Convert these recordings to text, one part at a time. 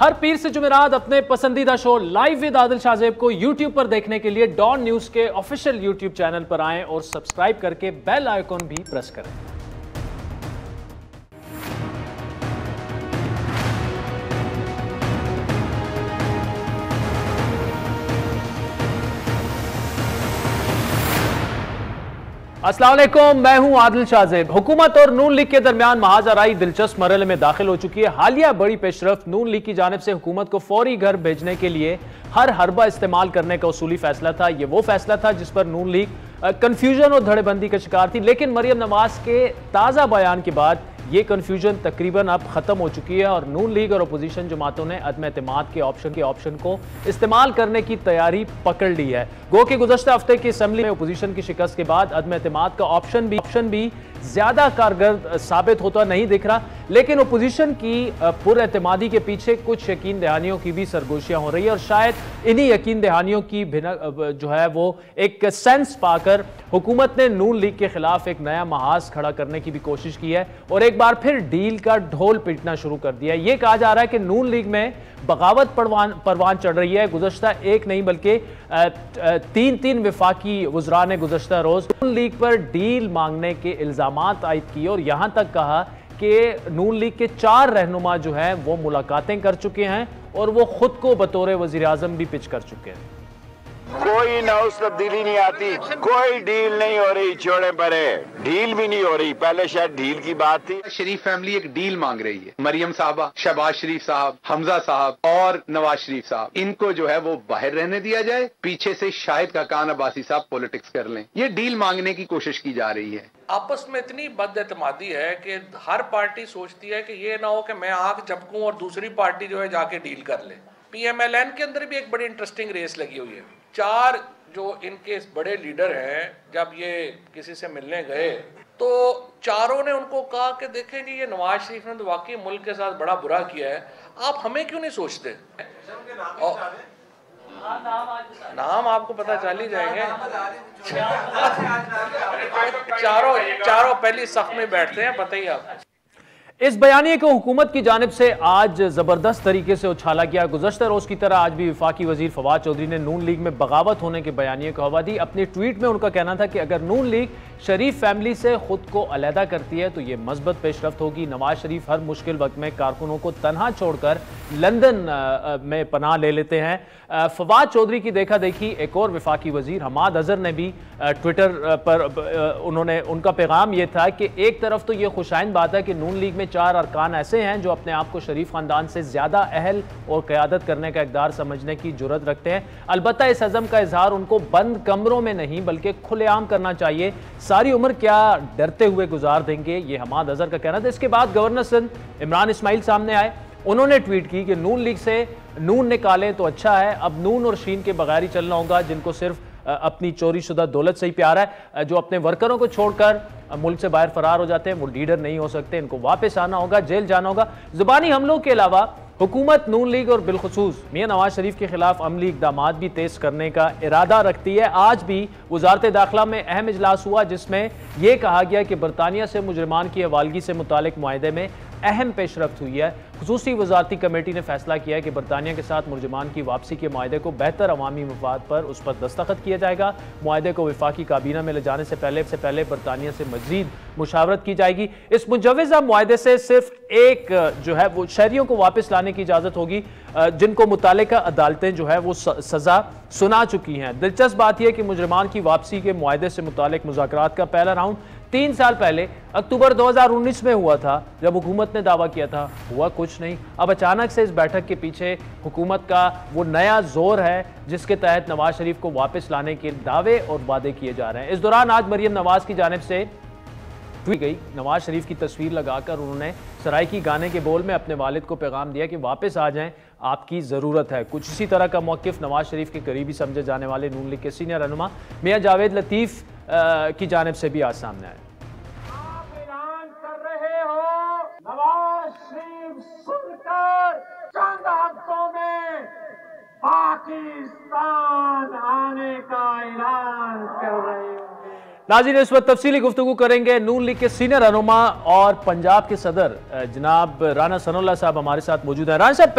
हर पीर से जुमेरात अपने पसंदीदा show live with Adil Shahzeb को यूट्यूब पर देखने के लिए डॉन न्यूज के ऑफिशियल यूट्यूब चैनल पर आएं और सब्सक्राइब करके बेल आइकॉन भी प्रेस करें। अस्सलाम वालेकुम, मैं हूं आदिल शाहजेब। हुकूमत और नून लीग के दरमियान महाजराई दिलचस्प मरहले में दाखिल हो चुकी है। हालिया बड़ी पेशरफ्त नून लीग की जानिब से हुकूमत को फौरी घर भेजने के लिए हर हरबा इस्तेमाल करने का उसूली फैसला था। यह वो फैसला था जिस पर नून लीग कंफ्यूजन और धड़ेबंदी का शिकार थी, लेकिन मरियम नवाज के ताज़ा बयान के बाद ये कंफ्यूजन तकरीबन अब खत्म हो चुकी है और नून लीग और अपोजिशन जमातों ने अदम एतमाद के ऑप्शन को इस्तेमाल करने की तैयारी पकड़ ली है। गो कि गुज़श्ता हफ्ते की असेंबली में अपोजिशन की शिकस्त के बाद अदम एतमाद का ऑप्शन भी ज्यादा कारगर साबित होता नहीं दिख रहा, लेकिन अपोजिशन की पुरएतमादी के पीछे कुछ यकीन दहानियों की भी सरगोशियां हो रही है और शायद इन्हीं यकीन दहानियों की जो है वो एक सेंस पाकर हुकूमत ने नून लीग के खिलाफ एक नया महाज खड़ा करने की भी कोशिश की है और एक बार फिर डील का ढोल पीटना शुरू कर दिया है। यह कहा जा रहा है कि नून लीग में बगावत परवान चढ़ रही है। गुज़श्ता एक नहीं बल्कि तीन वफाकी वज़रा ने गुज़श्ता रोज नून लीग पर डील मांगने के इल्जामात आयद किए और यहां तक कहा कि नून लीग के 4 रहनुमा जो हैं वो मुलाकातें कर चुके हैं और वो खुद को बतौर वज़ीर आज़म भी पिच कर चुके हैं। कोई नौस तब्दीली नहीं आती, कोई डील नहीं हो रही, छोड़े परे डील भी नहीं हो रही। पहले शायद डील की बात थी। शरीफ फैमिली एक डील मांग रही है। मरियम साहबा, शहबाज शरीफ साहब, हमजा साहब और नवाज शरीफ साहब, इनको जो है वो बाहर रहने दिया जाए, पीछे से शाहिद काकान अब्बासी साहब पॉलिटिक्स कर लें। ये डील मांगने की कोशिश की जा रही है। आपस में इतनी बदएतमादी है कि हर पार्टी सोचती है कि ये ना हो कि मैं आग झपकूं और दूसरी पार्टी जो है जाके डील कर ले। पीएमएलएन के अंदर भी एक बड़ी इंटरेस्टिंग रेस लगी हुई है। 4 जो इनके बड़े लीडर हैं, जब ये किसी से मिलने गए तो चारों ने उनको कहा कि देखें जी, ये नवाज शरीफ ने तो वाकई मुल्क के साथ बड़ा बुरा किया है, आप हमें क्यों नहीं सोचते। नाम आपको पता चल ही जाएंगे। चारों पहली सफ में बैठते हैं, पता ही आप। इस बयानिए को हुकूमत की जानिब से आज जबरदस्त तरीके से उछाला गया। गुज़श्ता रोज की तरह आज भी वफाकी वजीर फवाद चौधरी ने नून लीग में बगावत होने के बयानिए को हवा दी। अपनी ट्वीट में उनका कहना था कि अगर नून लीग शरीफ फैमिली से खुद को अलहदा करती है तो ये मस्बत पेशरफ्त होगी। नवाज शरीफ हर मुश्किल वक्त में कारकुनों को तनहा छोड़कर लंदन में पनाह ले लेते हैं। फवाद चौधरी की देखा देखी एक और वफाकी वजीर हमाद अजहर ने भी ट्विटर पर उनका पैगाम यह था कि एक तरफ तो ये खुशाइन बात है कि नून लीग में 4 अरकान ऐसे हैं जो अपने आप को शरीफ खानदान से ज्यादा अहल और क़यादत करने का इक़दार समझने की जुर्रत रखते हैं। अलबत्ता इस अज़म का इजहार उनको बंद कमरों में नहीं बल्कि खुलेआम करना चाहिए। सारी उम्र क्या डरते हुए गुजार देंगे, ये हमाद अजहर का कहना था। इसके बाद गवर्नर सिंध इमरान इस्माइल सामने आए। उन्होंने ट्वीट की कि नून लीग से नून निकालें तो अच्छा है, अब नून और शीन के बगैर ही चलना होगा। जिनको सिर्फ अपनी चोरी शुदा दौलत से ही प्यार है, जो अपने वर्करों को छोड़कर मुल्क से बाहर फरार हो जाते हैं, वो लीडर नहीं हो सकते। इनको वापस आना होगा, जेल जाना होगा। जुबानी हमलों के अलावा हुकूमत नून लीग और बिलखुसूस मियां नवाज शरीफ के खिलाफ अमली इकदामात भी तेज करने का इरादा रखती है। आज भी वजारत दाखिला में अहम इजलास हुआ जिसमें यह कहा गया कि बरतानिया से मुजरमान की हवालगी से मुतालिक मुआहदे में अहम पेशरफ्त हुई है। खुसूसी वजारती कमेटी ने फैसला किया है कि बरतानिया के साथ मुलजमान की वापसी के मुआहदे को बेहतर अवामी मफाद पर उस पर दस्तखत किया जाएगा। मुआहदे को वफाकी काबीना में ले जाने से पहले बरतानिया से मजीद मुशावरत की जाएगी। इस मुजव्वज़ा मुआहदे से सिर्फ एक जो है वो शहरियों को वापस लाने की इजाज़त होगी जिनको मुतालिका अदालतें जो है वो सज़ा सुना चुकी हैं। दिलचस्प बात यह कि मुजरमान की वापसी के मुआहदे से मुतालिक मुज़ाकरात का पहला राउंड 3 साल पहले अक्टूबर 2019 में हुआ था, जब हुकूमत ने दावा किया था। हुआ कुछ नहीं। अब अचानक से इस बैठक के पीछे हुकूमत का वो नया जोर है जिसके तहत नवाज शरीफ को वापस लाने के दावे और वादे किए जा रहे हैं। इस दौरान आज मरियम नवाज की जानिब से ट्वीट गई। नवाज शरीफ की तस्वीर लगाकर उन्होंने सराइकी गाने के बोल में अपने वालिद को पैगाम दिया कि वापस आ जाएं, आपकी ज़रूरत है। कुछ इसी तरह का मौक़िफ़ नवाज शरीफ के करीबी समझे जाने वाले नून लीग के सीनियर रहनुमा मियां जावेद लतीफ़ की जानिब से भी आज सामने आए। नवाज शरीफ सुनकर चंद हफ्तों में पाकिस्तान आने का ऐलान कर रहे हैं। नाज़रीन, इस वक्त तफसीली गुफ्तगू करेंगे नून लीग के सीनियर रहनुमा और पंजाब के सदर जनाब राना सनाउल्लाह साहब हमारे साथ मौजूद हैं। राना साहब,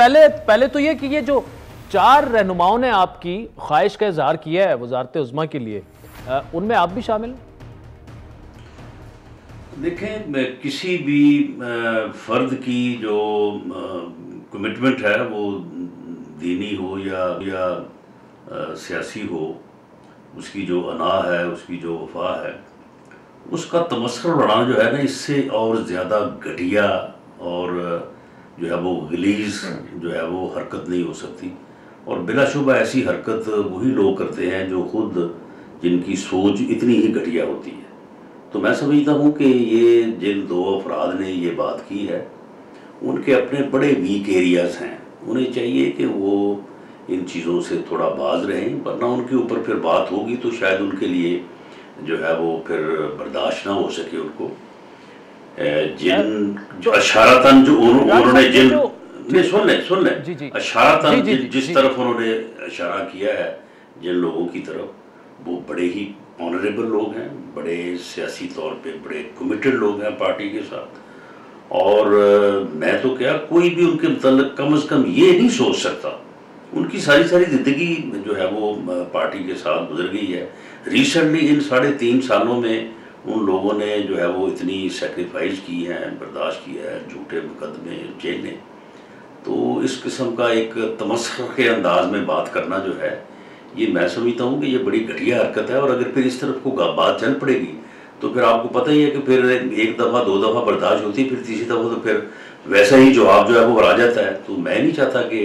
पहले तो ये कि ये जो 4 रहनुमाओं ने आपकी ख्वाहिश का इजहार किया है वजारत उज़्मा के लिए, उनमें आप भी शामिल? देखें, किसी भी फ़र्द की जो कमिटमेंट है वो दीनी हो या सियासी हो, उसकी जो अना है, उसकी जो वफा है, उसका तमस्खुर बढ़ाना जो है ना, इससे और ज़्यादा घटिया और जो है वो गलीज़ जो है वो हरकत नहीं हो सकती। और बिलाशुबा ऐसी हरकत वही लोग करते हैं जो खुद जिनकी सोच इतनी ही घटिया होती है। तो मैं समझता हूँ कि ये जिन 2 अफराद ने ये बात की है, उनके अपने बड़े वीक एरियाज़ हैं, उन्हें चाहिए कि वो इन चीज़ों से थोड़ा बाज रहें, वरना उनके ऊपर फिर बात होगी तो शायद उनके लिए जो है वो फिर बर्दाश्त ना हो सके उनको। जिन जो अशारतन जो उन्होंने जिन नहीं सुन लें अशारतन जिस तरफ उन्होंने इशारा किया है जिन लोगों की तरफ, वो बड़े ही ऑनरेबल लोग हैं, बड़े सियासी तौर पे बड़े कमिटेड लोग हैं पार्टी के साथ। और मैं तो क्या, कोई भी उनके मतलब कम अज़ कम ये नहीं सोच सकता, उनकी सारी ज़िंदगी जो है वो पार्टी के साथ गुजर गई है। रिसेंटली इन 3.5 सालों में उन लोगों ने जो है वो इतनी सेक्रीफाइस की है, बर्दाश्त किया है, झूठे मुकदमे, जेलें। तो इस किस्म का एक तमस्खुर के अंदाज में बात करना जो है, ये मैं समझता हूँ कि ये बड़ी घटिया हरकत है। और अगर फिर इस तरफ को बात चल पड़ेगी तो फिर आपको पता ही है कि फिर 1 दफ़ा 2 दफ़ा बर्दाश्त होती है, फिर तीसरी दफ़ा तो फिर वैसा ही जवाब जो है वो आ जाता है। तो मैं नहीं चाहता कि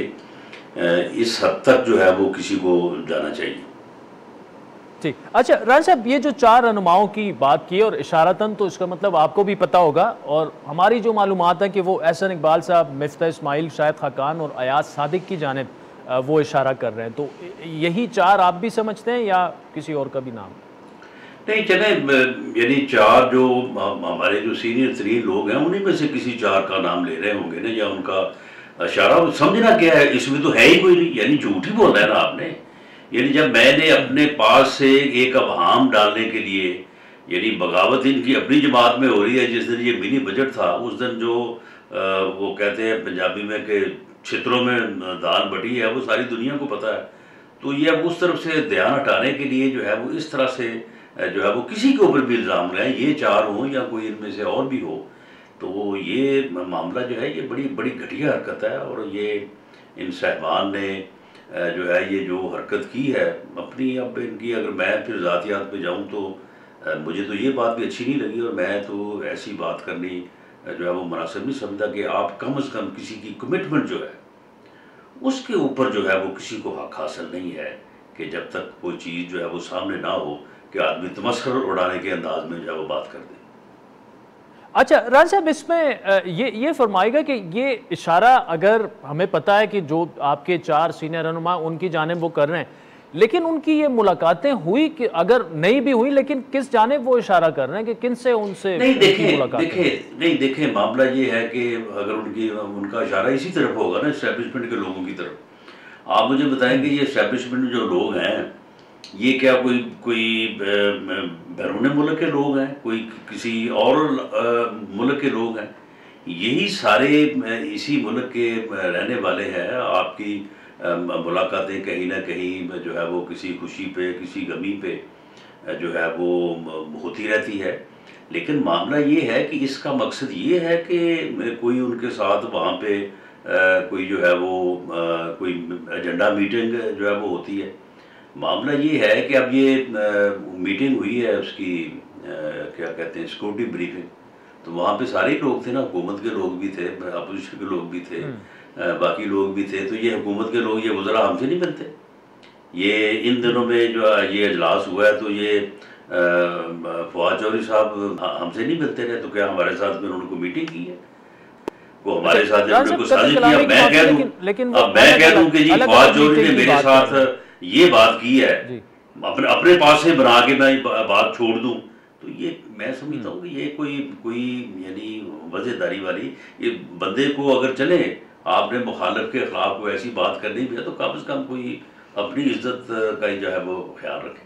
इस हद तक जो है वो किसी को जाना चाहिए। ठीक, अच्छा राना साहब, ये जो 4 रहनुमाओं की बात की और इशारतन, तो इसका मतलब आपको भी पता होगा और हमारी जो मालूमात है कि वो एहसन इकबाल साहब, मिफ्ता इस्माइल, शाहिद खाकान और अयाज सादिक की जानिब वो इशारा कर रहे हैं। तो यही 4 आप भी समझते हैं या किसी और का भी नाम? नहीं, चले यानी 4 जो हमारे जो सीनियर 3 लोग हैं, उन्हीं में से किसी 4 का नाम ले रहे होंगे ना, या उनका इशारा। समझना क्या है, इसमें तो है ही कोई नहीं, यानी झूठ ही बोलना है ना आपने। यानी जब मैंने अपने पास से एक अवहाम डालने के लिए, यानी बगावत इनकी अपनी जमात में हो रही है, जिस दिन ये मिनी बजट था उस दिन जो वो कहते हैं पंजाबी में कि छित्रों में दाल बटी है, वो सारी दुनिया को पता है। तो ये अब उस तरफ से ध्यान हटाने के लिए जो है वो इस तरह से जो है वो किसी के ऊपर भी इल्ज़ाम लगाएं, ये 4 हों या कोई इनमें से और भी हो, तो ये मामला जो है ये बड़ी घटिया हरकत है। और ये इन साहबान ने जो है ये जो हरकत की है अपनी, अब इनकी अगर मैं फिर ज़ातियात पे जाऊं तो मुझे तो ये बात भी अच्छी नहीं लगी। और मैं तो ऐसी बात करनी जो है वो मुनासिब नहीं समझता कि आप कम अज़ कम किसी की कमिटमेंट जो है उसके ऊपर जो है वो किसी को हक हासिल नहीं है कि जब तक कोई चीज़ जो है वो सामने ना हो कि आदमी तमस्खुर उड़ाने के अंदाज में जो है वो बात कर दे। अच्छा राना साहब, इसमें ये फरमाएगा कि ये इशारा, अगर हमें पता है कि जो आपके 4 सीनियर रहनुमा उनकी जानिब वो कर रहे हैं, लेकिन उनकी ये मुलाकातें हुई कि अगर नहीं भी हुई, लेकिन किस जानिब वो इशारा कर रहे हैं कि किन से उनसे नहीं देखें मामला ये है कि अगर उनका इशारा इसी तरफ होगा ना, एस्टेब्लिशमेंट के लोगों की तरफ। आप मुझे बताएंगे ये एस्टेब्लिशमेंट जो लोग हैं, ये क्या कोई बैरून मुल्क के लोग हैं, कोई किसी और मुल्क के लोग हैं? यही सारे इसी मुल्क के रहने वाले हैं। आपकी मुलाकातें कहीं ना कहीं जो है वो किसी खुशी पे, किसी गमी पे जो है वो होती रहती है। लेकिन मामला ये है कि इसका मकसद ये है कि कोई उनके साथ वहाँ पे कोई जो है वो कोई एजेंडा मीटिंग जो है वो होती है। मामला ये है कि अब ये मीटिंग हुई है उसकी क्या कहते हैं, सिक्योरिटी ब्रीफिंग, तो वहाँ पे सारे लोग थे ना, हुकूमत के लोग भी थे, अपोजिशन के लोग भी थे, बाकी लोग भी थे। तो ये हुकूमत के लोग, ये वज़रा हमसे नहीं मिलते। ये इन दिनों में जो ये इजलास हुआ है तो ये फवाद चौधरी साहब हमसे नहीं मिलते रहे, तो क्या हमारे साथ में उन्होंने मीटिंग की है? वो हमारे साथ कुछ साजिश किया। मैं कह दूँ कि जी फवाद चौधरी ने मेरे साथ ये बात की है, अपने पास से बना के मैं बात छोड़ दूं, तो ये मैं समझता हूँ कि ये कोई यानी वज़ेदारी वाली, ये बंदे को अगर चले आपने मुखालिफ के खिलाफ कोई ऐसी बात करनी भी है तो कम से कम कोई अपनी इज्जत का जो है वो ख्याल रखें।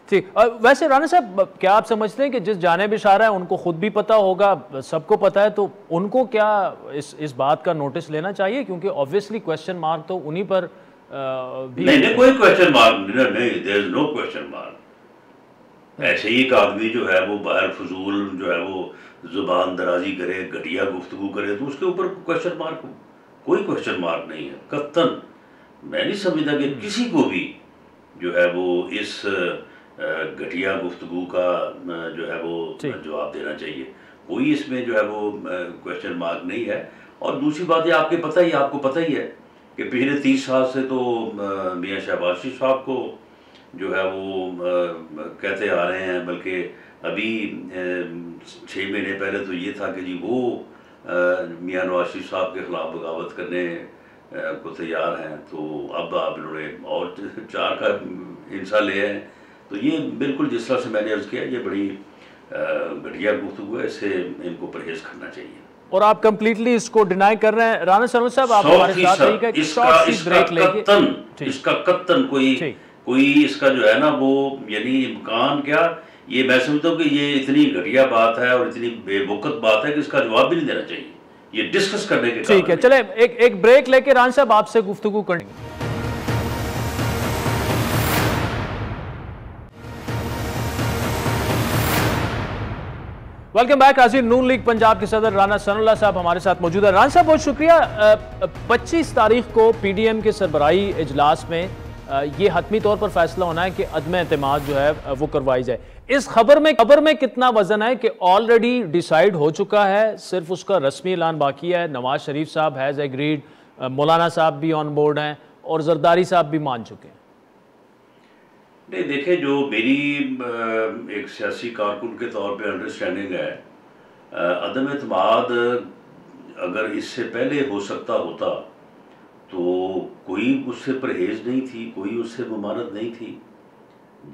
ठीक। वैसे राणा साहब, क्या आप समझते हैं कि जिस जानिब इशारा है उनको खुद भी पता होगा, सबको पता है, तो उनको क्या इस बात का नोटिस लेना चाहिए? क्योंकि ऑब्वियसली क्वेश्चन मार्क तो उन्हीं पर भी नहीं, कोई क्वेश्चन मार्क नहीं, there is no question mark. ऐसे ही एक आदमी जो है वो बाहर फजूल जो है वो जुबान दराजी करे, घटिया गुफ्तगू करे, तो उसके ऊपर क्वेश्चन मार्क, कोई क्वेश्चन मार्क नहीं है कतन। मैं नहीं समझता कि किसी को भी जो है वो इस घटिया गुफ्तगू का जो है वो जवाब देना चाहिए। कोई इसमें जो है वो क्वेश्चन मार्क नहीं है। और दूसरी बात है, आपको पता ही है कि पिछले 30 साल से तो मियाँ शहबाज शरीफ साहब को जो है वो कहते आ रहे हैं, बल्कि अभी 6 महीने पहले तो ये था कि जी वो मियाँ नवाज शरीफ साहब के खिलाफ बगावत करने को तैयार हैं, तो अब आप इन्होंने और 4 का हिस्सा लिया है। तो ये बिल्कुल जिस तरह से मैंने अर्ज किया, ये बड़ी घटिया गुफ्तगू है, इससे इनको परहेज करना चाहिए। और आप कंप्लीटली इसको डिनाई कर रहे हैं राणा सरोज साहब? आप हमारे साथ रहिएगा, इसका कत्तन कोई इसका जो है ना वो यानी इम्कान क्या, ये मैं समझता हूँ कि ये इतनी घटिया बात है और इतनी बेवकूफ़ बात है कि इसका जवाब भी नहीं देना चाहिए, ये डिस्कस करने के। ठीक है, चले एक ब्रेक लेके राणा साहब आपसे गुफ्तगू करेंगे। Welcome back. नाज़रीन, नून लीग पंजाब के सदर राना सनाउल्लाह साहब हमारे साथ मौजूद है। राना साहब बहुत शुक्रिया। 25 तारीख को पीडीएम के सरबराही इजलास में ये हतमी तौर पर फैसला होना है कि अदम एतमाद जो है वो करवाई जाए। इस खबर में कितना वजन है कि ऑलरेडी डिसाइड हो चुका है, सिर्फ उसका रस्मी ऐलान बाकी है? नवाज शरीफ साहब हैज़ एग्रीड, मौलाना साहब भी ऑन बोर्ड हैं और जरदारी साहब भी मान चुके हैं। नहीं, देखिए, जो मेरी एक सियासी कारकुन के तौर पे अंडरस्टैंडिंग है, अदम एतमाद अगर इससे पहले हो सकता होता तो कोई उससे परहेज नहीं थी, कोई उससे ममानत नहीं थी।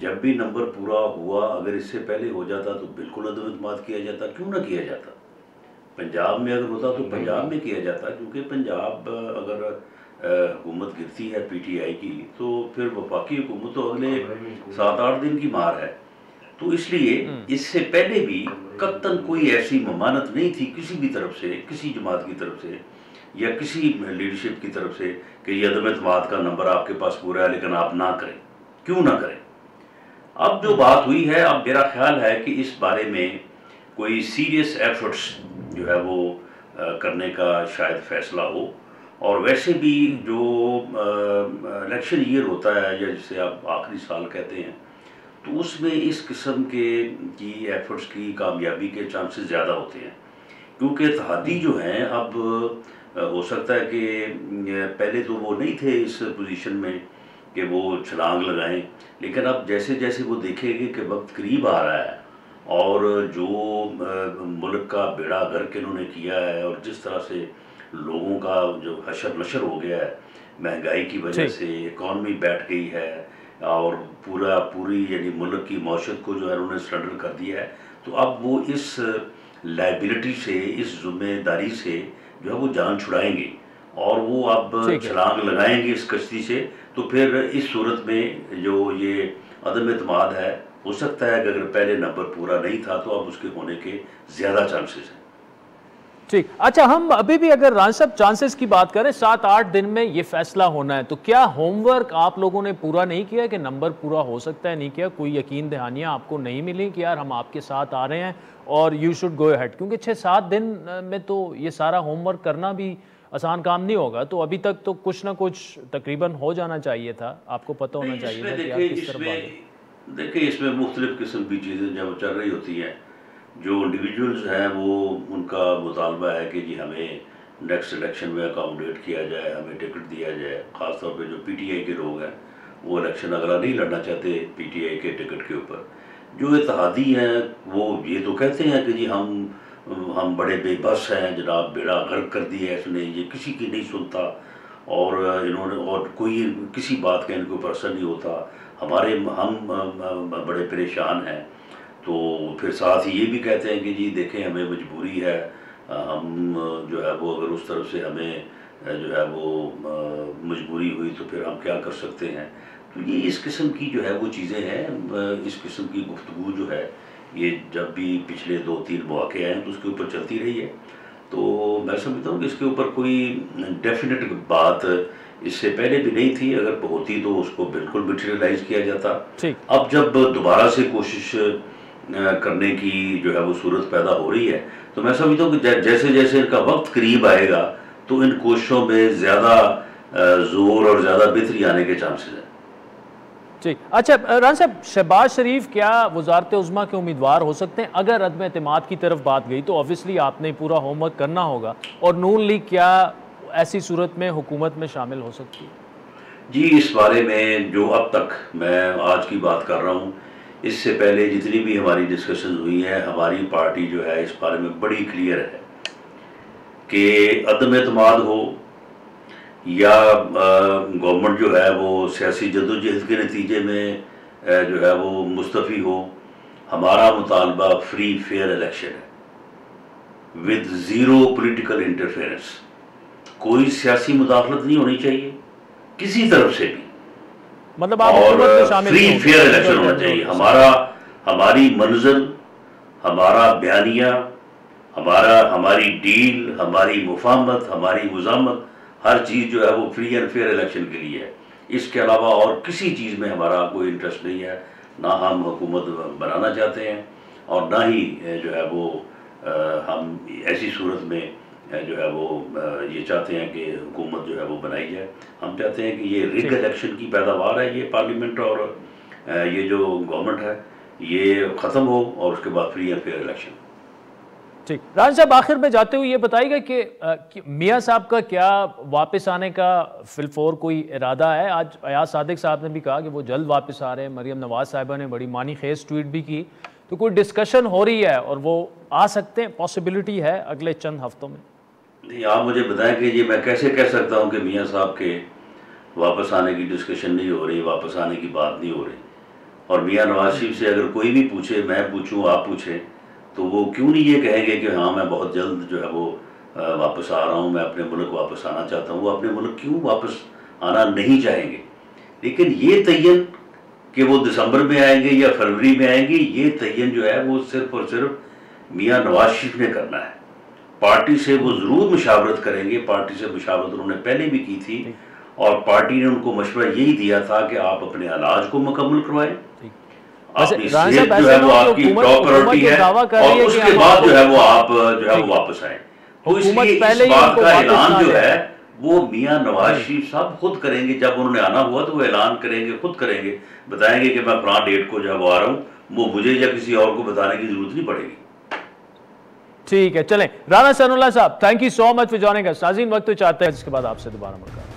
जब भी नंबर पूरा हुआ, अगर इससे पहले हो जाता तो बिल्कुल अदम एतमाद किया जाता। क्यों ना किया जाता? पंजाब में अगर होता तो पंजाब में किया जाता, क्योंकि पंजाब अगर हुकूमत गिरती है पीटीआई की, तो फिर वफाकी हुकूमत तो अगले 7-8 दिन की मार है। तो इसलिए इससे पहले भी कतन कोई ऐसी ममानत नहीं थी किसी भी तरफ से, किसी जमात की तरफ से या किसी लीडरशिप की तरफ से कि ये अदम एतमाद का नंबर आपके पास पूरा है, लेकिन आप ना करें। क्यों ना करें? अब जो बात हुई है, अब मेरा ख्याल है कि इस बारे में कोई सीरियस एफर्ट्स जो है वो करने का शायद फैसला हो। और वैसे भी जो इलेक्शन ईयर होता है या जिसे आप आखिरी साल कहते हैं, तो उसमें इस किस्म की एफर्ट्स की कामयाबी के चांसेस ज़्यादा होते हैं, क्योंकि इत्तेहादी जो हैं, अब हो सकता है कि पहले तो वो नहीं थे इस पोजीशन में कि वो छलांग लगाएं, लेकिन अब जैसे जैसे वो देखेंगे कि वक्त करीब आ रहा है और जो मुल्क का बेड़ा गर्क इन्होंने किया है और जिस तरह से लोगों का जो हशर नशर हो गया है महंगाई की वजह से, इकॉनमी बैठ गई है और पूरी यानी मुल्क की मौशत को जो है उन्होंने सरेंडर कर दिया है, तो अब वो इस लाइबिलिटी से, इस जिम्मेदारी से जो है वो जान छुड़ाएंगे और वो अब छलांग लगाएंगे इस कश्ती से। तो फिर इस सूरत में जो ये अदम एतमाद है, हो सकता है कि अगर पहले नंबर पूरा नहीं था तो अब उसके होने के ज़्यादा चांसेस हैं। ठीक, अच्छा, हम अभी भी अगर राना साहब चांसेस की बात करें, 7-8 दिन में ये फैसला होना है, तो क्या होमवर्क आप लोगों ने पूरा नहीं किया कि नंबर पूरा हो सकता है? नहीं किया? कोई यकीन दहानियाँ आपको नहीं मिली कि यार हम आपके साथ आ रहे हैं और यू शुड गो अहेड? क्योंकि 6-7 दिन में तो ये सारा होमवर्क करना भी आसान काम नहीं होगा, तो अभी तक तो कुछ ना कुछ तकरीबन हो जाना चाहिए था, आपको पता होना चाहिए था कि आप किस तरफ बढ़े। देखिए, इसमें मुख्तलिफ किस्म की चीज़ें जब चल रही होती हैं, जो इंडिविजुअल्स हैं वो उनका मुतालबा है कि जी हमें नेक्स्ट इलेक्शन में अकोमोडेट किया जाए, हमें टिकट दिया जाए। ख़ासतौर पे जो पीटीआई के लोग हैं वो इलेक्शन अगला नहीं लड़ना चाहते पीटीआई के टिकट के ऊपर। जो इत्तेहादी हैं वो ये तो कहते हैं कि जी हम बड़े बेबस हैं जनाब, बेड़ा गर्क कर दिया है इसने, ये किसी की नहीं सुनता और इन्होंने और कोई किसी बात का इनको ऊपर असर नहीं होता, हम बड़े परेशान हैं। तो फिर साथ ही ये भी कहते हैं कि जी देखें, हमें मजबूरी है, हम जो है वो अगर उस तरफ से हमें जो है वो मजबूरी हुई तो फिर हम क्या कर सकते हैं। तो ये इस किस्म की जो है वो चीज़ें हैं, इस किस्म की गुफ्तगू जो है ये जब भी पिछले 2-3 मौके आए तो उसके ऊपर चलती रही है। तो मैं समझता हूँ कि इसके ऊपर कोई डेफिनेट बात इससे पहले भी नहीं थी, अगर होती तो उसको बिल्कुल मटेरियलाइज किया जाता। अब जब दोबारा से कोशिश करने की जो है वो सूरत पैदा हो रही है, तो मैं समझता हूँ कि जैसे जैसे इनका वक्त करीब आएगा तो इन कोशिशों में ज़्यादा जोर और ज़्यादा बेहतरी आने के चांसेस हैं। ठीक, अच्छा राना साहब, शहबाज शरीफ क्या वज़ारत उज़्मा के उम्मीदवार हो सकते हैं? अगर अदम एतमाद की तरफ बात गई तो ऑब्वियसली आपने पूरा होमवर्क करना होगा, और नून लीग क्या ऐसी सूरत में हुकूमत में शामिल हो सकती है? जी, इस बारे में जो अब तक मैं आज की बात कर रहा हूँ, इससे पहले जितनी भी हमारी डिस्कशन हुई है, हमारी पार्टी जो है इस बारे में बड़ी क्लियर है कि अदम एतमाद हो या गवर्नमेंट जो है वो सियासी जदोजहद के नतीजे में जो है वो मुस्तफ़ी हो, हमारा मुतालबा फ्री फेयर इलेक्शन है विद ज़ीरो पॉलिटिकल इंटरफेरेंस। कोई सियासी मुदाखलत नहीं होनी चाहिए किसी तरफ से भी, मतलब आप और फ्री फेयर इलेक्शन होना चाहिए। हमारी मंजिल, हमारा बयानिया, हमारी डील, हमारी मुफाहमत, हमारी मुज़ामत, हर चीज़ जो है वो फ्री एंड फेयर इलेक्शन के लिए है। इसके अलावा और किसी चीज़ में हमारा कोई इंटरेस्ट नहीं है, ना हम हुकूमत बनाना चाहते हैं और ना ही जो है वो हम ऐसी सूरत में जो है वो ये चाहते हैं कि हुकूमत जो है वो बनाई जाए। हम चाहते हैं कि ये रिग इलेक्शन की पैदावार है, ये पार्लियामेंट और ये जो गवर्नमेंट है ये ख़त्म हो और उसके बाद फ्री एंड फेयर इलेक्शन। ठीक, राना साहब आखिर में जाते हुए ये बताइएगा कि मियाँ साहब का क्या वापस आने का फिलफोर कोई इरादा है? आज अयाज सादिक साहब ने भी कहा कि वो जल्द वापस आ रहे हैं, मरियम नवाज साहिबा ने बड़ी मानी खेज ट्वीट भी की, तो कोई डिस्कशन हो रही है और वो आ सकते हैं, पॉसिबिलिटी है अगले चंद हफ्तों में? नहीं, आप मुझे बताएं कि ये मैं कैसे कह सकता हूँ कि मियाँ साहब के वापस आने की डिस्कशन नहीं हो रही, वापस आने की बात नहीं हो रही। और मियाँ नवाज शरीफ से अगर कोई भी पूछे, मैं पूछूँ, आप पूछें, तो वो क्यों नहीं ये कहेंगे कि हाँ मैं बहुत जल्द जो है वो वापस आ रहा हूँ, मैं अपने मुल्क वापस आना चाहता हूँ। वो अपने मुल्क क्यों वापस आना नहीं चाहेंगे? लेकिन ये तयन कि वो दिसंबर में आएंगे या फरवरी में आएंगे, ये तयन जो है वो सिर्फ और सिर्फ मियाँ नवाज शरीफ ने करना है। पार्टी से वो ज़रूर मुशावरत करेंगे, पार्टी से मुशावरत उन्होंने पहले भी की थी और पार्टी ने उनको मशवरा यही दिया था कि आप अपने इलाज को मुकम्मल करवाएं, अपनी सेहत जो है वो आपकी टॉप प्रायोरिटी है और उसके बाद जो है वो आप जो है वो वापस आए। तो इसलिए इस बात का ऐलान जो है वो मियाँ नवाज शरीफ साहब खुद करेंगे। जब उन्होंने आना हुआ तो वो ऐलान करेंगे, खुद करेंगे, बताएंगे कि मैं फलां डेट को जो है वो आ रहा हूँ। वो मुझे या किसी और को बताने की जरूरत नहीं पड़ेगी। ठीक है, चलें। राना सनाउल्लाह साहब, thank you so much for joining अस। नाज़रीन, वक्त तो चाहते हैं जिसके बाद आपसे दोबारा मुलाकात।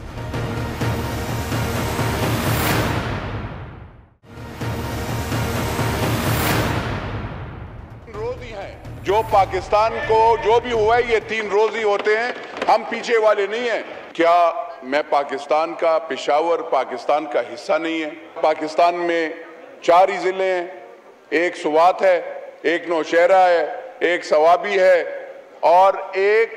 जो पाकिस्तान को जो भी हुआ है ये 3 रोज ही होते हैं, हम पीछे वाले नहीं हैं। क्या मैं पाकिस्तान का, पेशावर पाकिस्तान का हिस्सा नहीं है? पाकिस्तान में 4 ही जिले हैं, एक सुवात है, एक नौशहरा है, एक सवाबी है और एक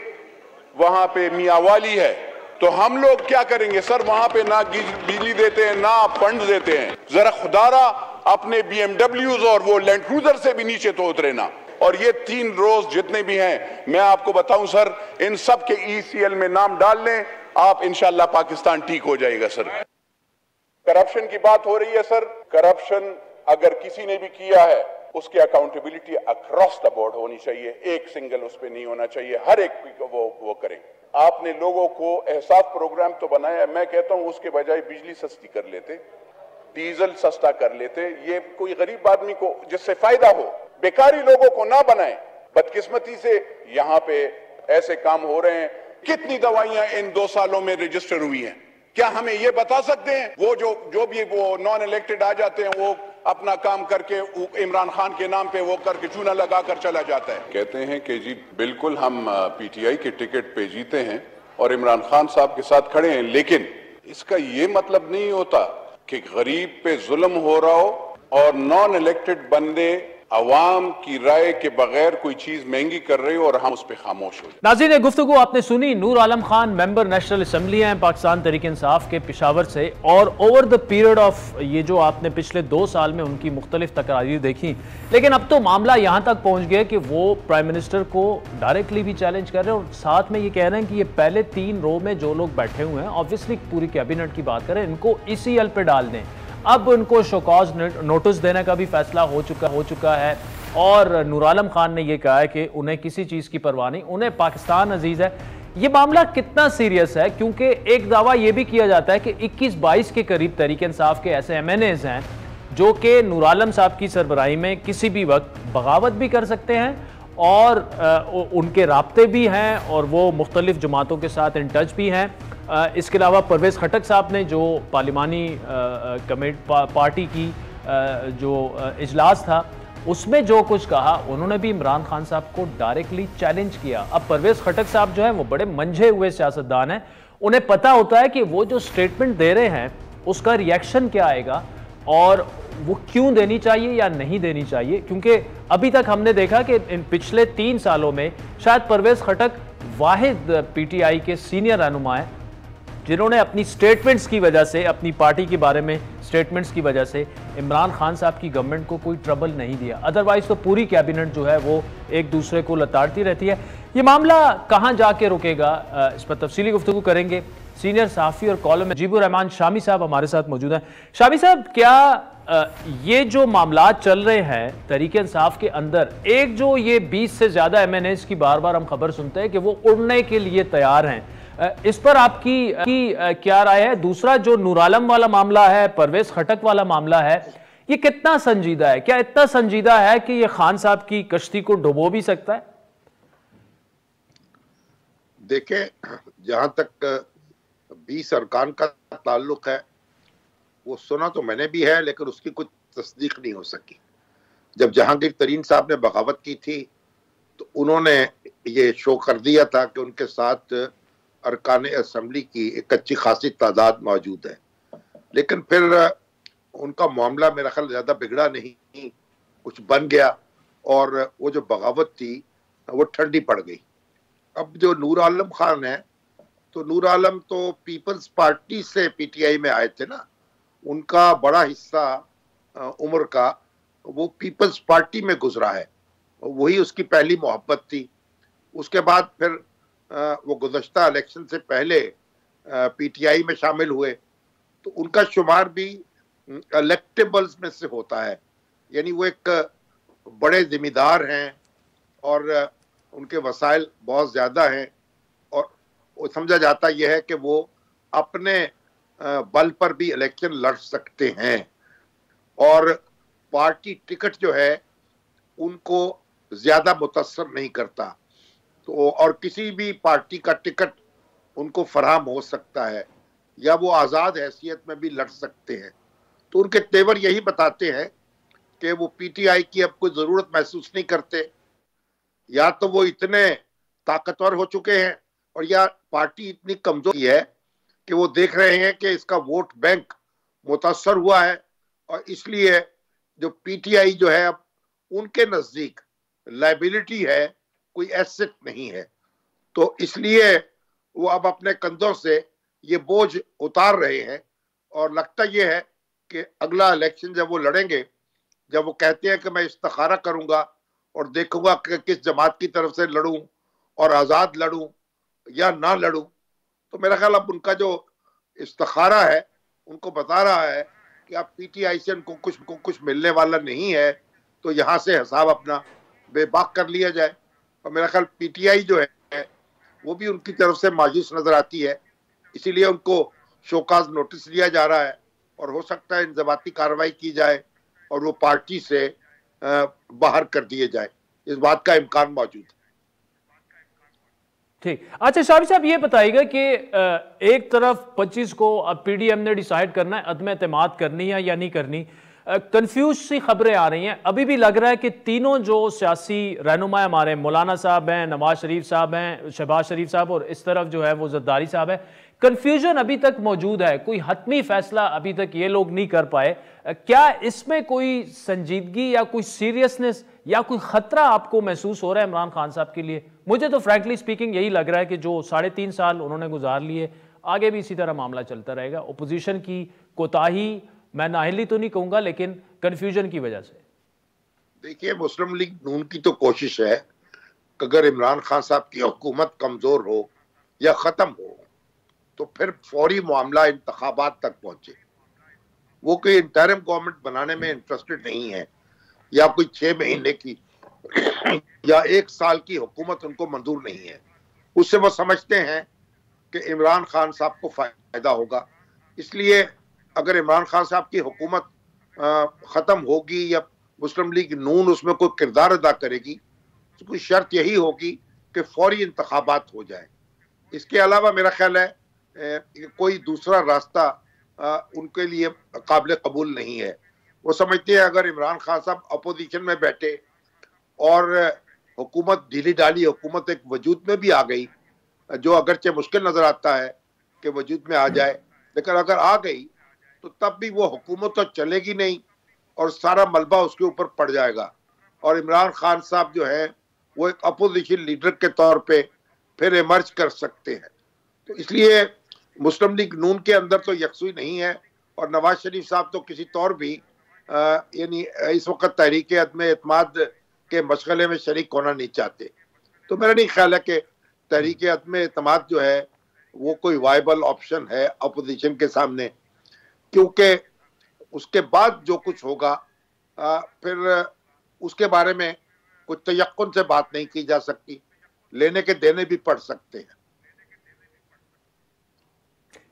वहां पे मियावाली है। तो हम लोग क्या करेंगे सर? वहां पे ना बिजली देते हैं, ना फंड देते हैं। जरा खुदारा अपने BMWs और वो लैंड क्रूजर से भी नीचे तो उतरे ना। और ये 3 रोज जितने भी हैं, मैं आपको बताऊं सर, इन सब के ECL में नाम डाल लें आप, इंशाल्लाह पाकिस्तान ठीक हो जाएगा सर। करप्शन की बात हो रही है सर, करप्शन अगर किसी ने भी किया है उसकी अकाउंटेबिलिटी अक्रॉस द बोर्ड होनी चाहिए, एक सिंगल उस पर नहीं होना चाहिए, हर एक वो करें। आपने लोगों को एहसास प्रोग्राम तो बनाया, मैं कहता हूं उसके बजाय बिजली सस्ती कर लेते, डीजल सस्ता कर लेते, ये कोई गरीब आदमी को जिससे फायदा हो, बेकारी लोगों को ना बनाएं। बदकिस्मती से यहां पे ऐसे काम हो रहे हैं। कितनी दवाइयां इन 2 सालों में रजिस्टर हुई हैं? क्या हमें ये बता सकते हैं? वो जो भी वो नॉन इलेक्टेड आ जाते हैं, वो अपना काम करके इमरान खान के नाम पे वो करके चूना लगा कर चला जाता है। कहते हैं कि जी बिल्कुल हम PTI के टिकट पे जीते हैं और इमरान खान साहब के साथ खड़े हैं, लेकिन इसका ये मतलब नहीं होता कि गरीब पे जुल्म हो रहा हो और नॉन इलेक्टेड बंदे अवाम की राय के बगैर कोई चीज महंगी कर रहे हो और हम उस पर खामोश हो जाए। नाज़रीन, गुफ्तगू आपने सुनी। Noor Alam Khan member national assembly हैं पाकिस्तान तहरीक इंसाफ के पेशावर से, और ओवर द पीरियड ऑफ ये जो आपने पिछले 2 साल में उनकी मुख्तलिफ तकरारी देखी, लेकिन अब तो मामला यहाँ तक पहुँच गया कि वो प्राइम मिनिस्टर को डायरेक्टली भी चैलेंज कर रहे हैं और साथ में ये कह रहे हैं कि ये पहले 3 रो में जो लोग बैठे हुए हैं, ऑब्वियसली पूरी कैबिनेट की बात करें, इनको इसी एल पे डाल दें। अब उनको शोकॉज नोटिस देने का भी फैसला हो चुका है, और नूर आलम खान ने यह कहा है कि उन्हें किसी चीज़ की परवाह नहीं, उन्हें पाकिस्तान अजीज है। ये मामला कितना सीरियस है, क्योंकि एक दावा यह भी किया जाता है कि 21-22 के करीब तहरीक इंसाफ के ऐसे MNAs हैं जो कि नूर आलम साहब की सरबराही में किसी भी वक्त बगावत भी कर सकते हैं, और उनके राब्ते भी हैं और वो मुख्तलिफ जमातों के साथ इन टच भी हैं। इसके अलावा परवेज़ खटक साहब ने जो पार्लिमानी पार्टी की जो इजलास था उसमें जो कुछ कहा, उन्होंने भी इमरान खान साहब को डायरेक्टली चैलेंज किया। अब परवेज़ खटक साहब जो है वो बड़े मंझे हुए सियासतदान हैं, उन्हें पता होता है कि वो जो स्टेटमेंट दे रहे हैं उसका रिएक्शन क्या आएगा और वो क्यों देनी चाहिए या नहीं देनी चाहिए, क्योंकि अभी तक हमने देखा कि इन पिछले 3 सालों में शायद परवेज़ खटक वाहिद PTI के सीनियर रहनुमा हैं जिन्होंने अपनी स्टेटमेंट्स की वजह से, अपनी पार्टी के बारे में स्टेटमेंट्स की वजह से इमरान खान साहब की गवर्नमेंट को कोई ट्रबल नहीं दिया। अदरवाइज तो पूरी कैबिनेट जो है वो एक दूसरे को लताड़ती रहती है। ये मामला कहाँ जाके रुकेगा, इस पर तफसीली गुफ्तगू करेंगे। सीनियर सहाफ़ी और कॉलम मुजीबुर रहमान शामी साहब हमारे साथ मौजूद हैं। शामी साहब, क्या ये जो मामला चल रहे हैं तहरीक इंसाफ के अंदर, एक जो ये 20 से ज़्यादा MNAs की बार बार हम खबर सुनते हैं कि वो उड़ने के लिए तैयार हैं, इस पर आपकी क्या राय है? दूसरा जो नूर आलम वाला मामला है, परवेज़ खटक वाला मामला है, ये कितना संजीदा है? क्या इतना संजीदा है कि ये खान साहब की कश्ती को डुबो भी सकता है? देखें, जहां तक 20 अरकान का ताल्लुक है, वो सुना तो मैंने भी है, लेकिन उसकी कुछ तस्दीक नहीं हो सकी। जब जहांगीर तरीन साहब ने बगावत की थी तो उन्होंने ये शो कर दिया था कि उनके साथ अरकान असम्बली की एक अच्छी खासी तादाद मौजूद है, लेकिन फिर उनका मामला मेरा ख्याल ज़्यादा बिगड़ा नहीं, कुछ बन गया और वो जो बगावत थी वो ठंडी पड़ गई। अब जो नूर आलम खान है, तो नूर आलम तो पीपल्स पार्टी से PTI में आए थे ना, उनका बड़ा हिस्सा उम्र का वो पीपल्स पार्टी में गुजरा है, वही उसकी पहली मोहब्बत थी। उसके बाद फिर वो गुज़श्ता इलेक्शन से पहले PTI में शामिल हुए, तो उनका शुमार भी इलेक्टेबल्स में से होता है, यानी वो एक बड़े जिम्मेदार हैं और उनके वसाइल बहुत ज़्यादा हैं, और वो समझा जाता यह है कि वो अपने बल पर भी इलेक्शन लड़ सकते हैं, और पार्टी टिकट जो है उनको ज़्यादा मुतासर नहीं करता, तो और किसी भी पार्टी का टिकट उनको फराहम हो सकता है, या वो आज़ाद हैसियत में भी लड़ सकते हैं। तो उनके तेवर यही बताते हैं कि वो PTI की अब कोई ज़रूरत महसूस नहीं करते, या तो वो इतने ताकतवर हो चुके हैं और या पार्टी इतनी कमज़ोर है कि वो देख रहे हैं कि इसका वोट बैंक मुतासर हुआ है, और इसलिए जो PTI जो है अब उनके नज़दीक लायबिलिटी है, कोई एसेट नहीं है। तो इसलिए वो अब अपने कंधों से ये बोझ उतार रहे हैं, और लगता ये है कि अगला इलेक्शन जब वो लड़ेंगे, जब वो कहते हैं कि मैं इस्तिखारा करूंगा और देखूंगा कि किस जमात की तरफ से लड़ूं और आज़ाद लड़ूं या ना लड़ूं, तो मेरा ख्याल अब उनका जो इस्तिखारा है उनको बता रहा है कि अब PTI से उनको कुछ मिलने वाला नहीं है, तो यहाँ से हिसाब अपना बेबाक कर लिया जाए। और मेरा ख्याल PTI जो है वो भी उनकी तरफ से मायूस नजर आती है, इसीलिए उनको शोकाज नोटिस लिया जा रहा है, और हो सकता है इंजबाती कार्रवाई की जाए और वो पार्टी से बाहर कर दिए जाए, इस बात का इम्कान मौजूद है। ठीक, अच्छा शामी साहब, ये बताइएगा कि एक तरफ 25 को अब PDM ने डिसाइड करना है अदम एतमाद करनी है या नहीं करनी, कंफ्यूज सी खबरें आ रही हैं। अभी भी लग रहा है कि तीनों जो सियासी रहनुमा हमारे, मौलाना साहब हैं, नवाज शरीफ साहब हैं, शहबाज शरीफ साहब, और इस तरफ जो है वो जरदारी साहब है, कंफ्यूजन अभी तक मौजूद है। कोई हतमी फैसला अभी तक ये लोग नहीं कर पाए। क्या इसमें कोई संजीदगी या कोई सीरियसनेस या कोई खतरा आपको महसूस हो रहा है इमरान खान साहब के लिए? मुझे तो फ्रैंकली स्पीकिंग यही लग रहा है कि जो 3.5 साल उन्होंने गुजार लिए, आगे भी इसी तरह मामला चलता रहेगा। ओपोजिशन की कोताही, मैं नाअहली तो नहीं कहूंगा, लेकिन कंफ्यूजन की वजह से। देखिए, मुस्लिम लीग नून की तो कोशिश है कि अगर इमरान खान साहब की हुकूमत कमजोर हो या खत्म हो तो फिर फौरी मामला इंतखाबात तक पहुंचे। वो कोई इंटरिम गवर्नमेंट बनाने में इंटरेस्टेड नहीं है, या कोई 6 महीने की या 1 साल की हुकूमत उनको मंजूर नहीं है। उससे वो समझते हैं कि इमरान खान साहब को फायदा होगा। इसलिए अगर इमरान खान साहब की हुकूमत खत्म होगी या मुस्लिम लीग नून उसमें कोई किरदार अदा करेगी, तो कोई शर्त यही होगी कि फौरी इंतखाबात हो जाए। इसके अलावा मेरा ख्याल है कोई दूसरा रास्ता उनके लिए काबिल कबूल नहीं है। वो समझते हैं अगर इमरान खान साहब अपोजिशन में बैठे और हुकूमत ढीली ढाली हुकूमत एक वजूद में भी आ गई, जो अगरचे मुश्किल नजर आता है कि वजूद में आ जाए, लेकिन अगर आ गई तो तब भी वो हुकूमत तो चलेगी नहीं और सारा मलबा उसके ऊपर पड़ जाएगा, और इमरान खान साहब जो है वो एक अपोजिशन लीडर के तौर पे फिर इमर्ज कर सकते हैं। तो इसलिए मुस्लिम लीग नून के अंदर तो यकसुई नहीं है, और नवाज शरीफ साहब तो किसी तौर भी यानी इस वक्त तहरीक अदम एतमाद के मशगले में शरीक होना नहीं चाहते। तो मेरा नहीं ख्याल है कि तहरीक अदम एतमाद जो है वो कोई वायबल ऑप्शन है अपोजिशन के सामने, क्योंकि उसके बाद जो कुछ होगा फिर उसके बारे में कुछ तयक्कुन से बात नहीं की जा सकती, लेने के देने भी पड़ सकते हैं।